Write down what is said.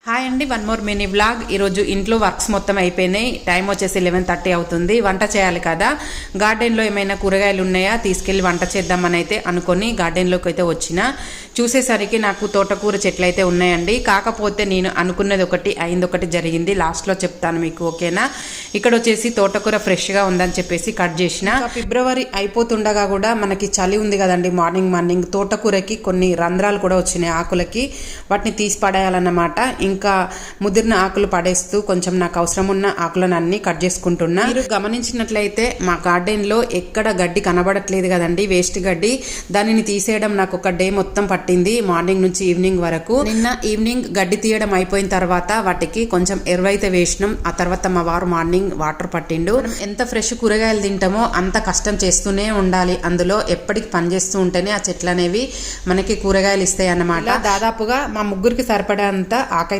Hi అండి, one more mini vlog. ఈరోజు ఇంట్లో వర్క్స్ మొత్తం అయిపోయినాయి. టైం వచ్చేసి 11:30 అవుతుంది. వంట చేయాలి కదా. గార్డెన్లో ఏమైనా కూరగాయలు ఉన్నాయా తీసుకెళ్ళి వంట చేద్దామని అయితే అనుకొని గార్డెన్లోకి అయితే వచ్చిన చూసేసరికి నాకు తోటకూర చెట్లు అయితే ఉన్నాయండి. కాకపోతే నేను అనుకున్నది ఒకటి అయింది ఒకటి జరిగింది. లాస్ట్లో చెప్తాను మీకు, ఓకేనా. ఇక్కడ వచ్చేసి తోటకూర ఫ్రెష్గా ఉందని చెప్పేసి కట్ చేసిన. ఫిబ్రవరి అయిపోతుండగా కూడా మనకి చలి ఉంది కదండి. మార్నింగ్ తోటకూరకి కొన్ని రంధ్రాలు కూడా వచ్చినాయి ఆకులకి. వాటిని తీసి పడేయాలన్నమాట. ఇంకా ముదిరిన ఆకులు పడేస్తూ కొంచెం నాకు అవసరం ఉన్న ఆకులను అన్ని కట్ చేసుకుంటున్నా. మీరు గమనించినట్లయితే మా గార్డెన్ లో ఎక్కడ గడ్డి కనబడట్లేదు కదండి, వేస్ట్ గడ్డి. దానిని తీసేయడం నాకు ఒక డే మొత్తం పట్టింది, మార్నింగ్ నుంచి ఈవినింగ్ వరకు. నిన్న ఈవినింగ్ గడ్డి తీయడం అయిపోయిన తర్వాత వాటికి కొంచెం ఎరువైతే వేసినాం. ఆ తర్వాత మా వారు మార్నింగ్ వాటర్ పట్టిండు. ఎంత ఫ్రెష్ కూరగాయలు తింటామో అంత కష్టం చేస్తూనే ఉండాలి. అందులో ఎప్పటికి పని చేస్తూ ఉంటేనే ఆ చెట్లు అనేవి మనకి కూరగాయలు ఇస్తాయి అన్నమాట. దాదాపుగా మా ముగ్గురికి సరిపడేంత ఆకైతే